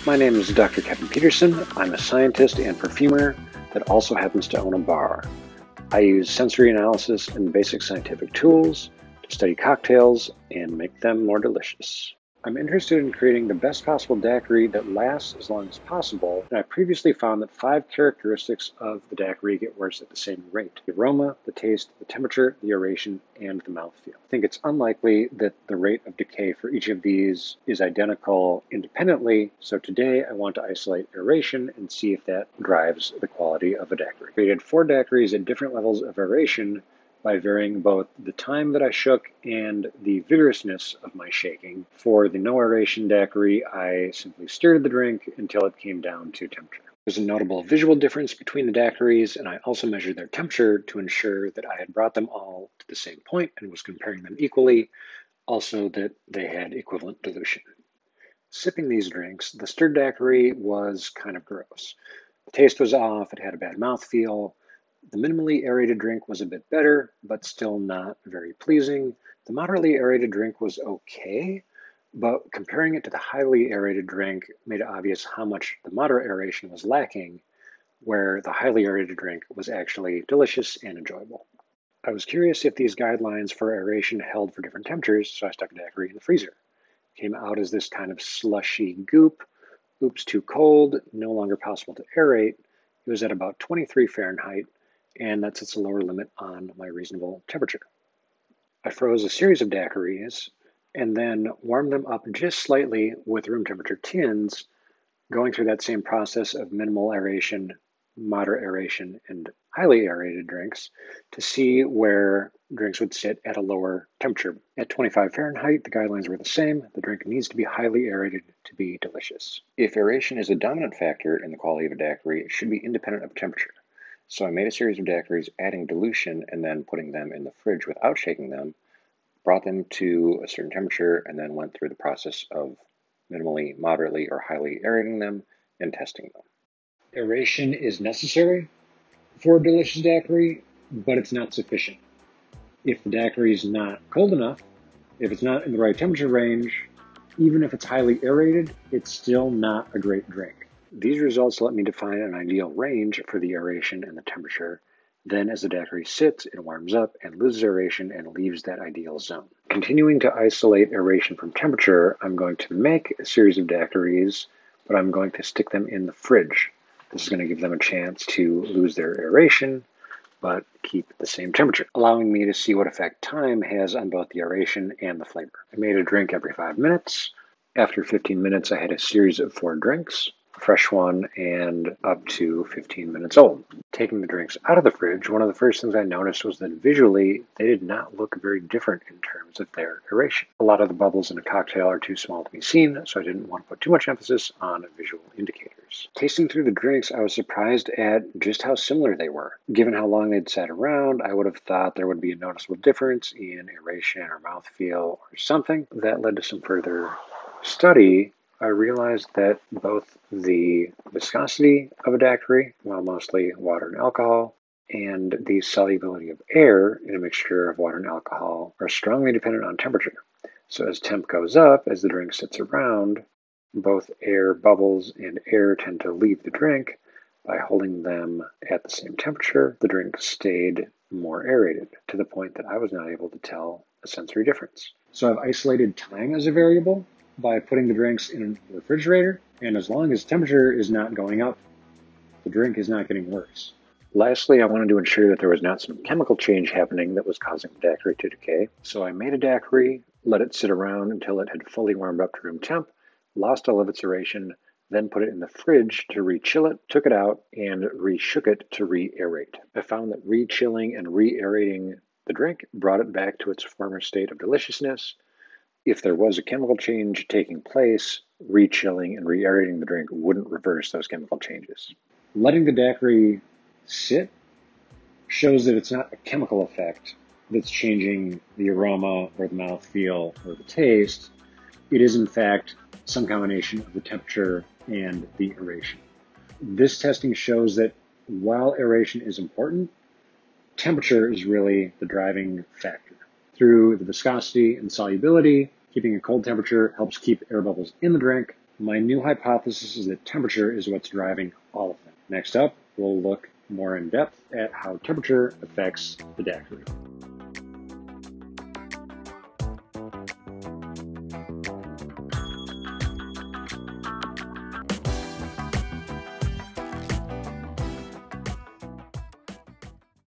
My name is Dr. Kevin Peterson. I'm a scientist and perfumer that also happens to own a bar. I use sensory analysis and basic scientific tools to study cocktails and make them more delicious. I'm interested in creating the best possible daiquiri that lasts as long as possible, and I previously found that 5 characteristics of the daiquiri get worse at the same rate: the aroma, the taste, the temperature, the aeration, and the mouthfeel. I think it's unlikely that the rate of decay for each of these is identical independently, so today I want to isolate aeration and see if that drives the quality of a daiquiri. I created 4 daiquiris at different levels of aeration by varying both the time that I shook and the vigorousness of my shaking. For the no aeration daiquiri, I simply stirred the drink until it came down to temperature. There's a notable visual difference between the daiquiris, and I also measured their temperature to ensure that I had brought them all to the same point and was comparing them equally, also that they had equivalent dilution. Sipping these drinks, the stirred daiquiri was kind of gross. The taste was off, it had a bad mouthfeel. The minimally aerated drink was a bit better, but still not very pleasing. The moderately aerated drink was okay, but comparing it to the highly aerated drink made it obvious how much the moderate aeration was lacking, where the highly aerated drink was actually delicious and enjoyable. I was curious if these guidelines for aeration held for different temperatures, so I stuck a daiquiri in the freezer. It came out as this kind of slushy goop. Oops, too cold, no longer possible to aerate. It was at about 23 Fahrenheit, and that sets a lower limit on my reasonable temperature. I froze a series of daiquiris and then warmed them up just slightly with room temperature tins, going through that same process of minimal aeration, moderate aeration, and highly aerated drinks to see where drinks would sit at a lower temperature. At 25 Fahrenheit, the guidelines were the same. The drink needs to be highly aerated to be delicious. If aeration is a dominant factor in the quality of a daiquiri, it should be independent of temperature. So I made a series of daiquiris adding dilution and then putting them in the fridge without shaking them, brought them to a certain temperature, and then went through the process of minimally, moderately, or highly aerating them and testing them. Aeration is necessary for a delicious daiquiri, but it's not sufficient. If the daiquiri is not cold enough, if it's not in the right temperature range, even if it's highly aerated, it's still not a great drink. These results let me define an ideal range for the aeration and the temperature. Then as the daiquiri sits, it warms up and loses aeration and leaves that ideal zone. Continuing to isolate aeration from temperature, I'm going to make a series of daiquiris, but I'm going to stick them in the fridge. This is going to give them a chance to lose their aeration, but keep the same temperature, allowing me to see what effect time has on both the aeration and the flavor. I made a drink every 5 minutes. After 15 minutes, I had a series of 4 drinks. Fresh one and up to 15 minutes old. Taking the drinks out of the fridge, one of the first things I noticed was that visually they did not look very different in terms of their aeration. A lot of the bubbles in a cocktail are too small to be seen, so I didn't want to put too much emphasis on visual indicators. Tasting through the drinks, I was surprised at just how similar they were. Given how long they'd sat around, I would have thought there would be a noticeable difference in aeration or mouthfeel or something. That led to some further study. I realized that both the viscosity of a daiquiri, well, mostly water and alcohol, and the solubility of air in a mixture of water and alcohol are strongly dependent on temperature. So as temp goes up, as the drink sits around, both air bubbles and air tend to leave the drink. By holding them at the same temperature, the drink stayed more aerated, to the point that I was not able to tell a sensory difference. So I've isolated time as a variable by putting the drinks in a refrigerator, and as long as temperature is not going up, the drink is not getting worse. Lastly, I wanted to ensure that there was not some chemical change happening that was causing the daiquiri to decay. So I made a daiquiri, let it sit around until it had fully warmed up to room temp, lost all of its aeration, then put it in the fridge to re-chill it, took it out, and re-shook it to re-aerate. I found that re-chilling and re-aerating the drink brought it back to its former state of deliciousness. If there was a chemical change taking place, re-chilling and re-aerating the drink wouldn't reverse those chemical changes. Letting the daiquiri sit shows that it's not a chemical effect that's changing the aroma or the mouthfeel or the taste. It is, in fact, some combination of the temperature and the aeration. This testing shows that while aeration is important, temperature is really the driving factor. Through the viscosity and solubility, keeping a cold temperature helps keep air bubbles in the drink, My new hypothesis is that temperature is what's driving all of them. Next up, we'll look more in depth at how temperature affects the daiquiri.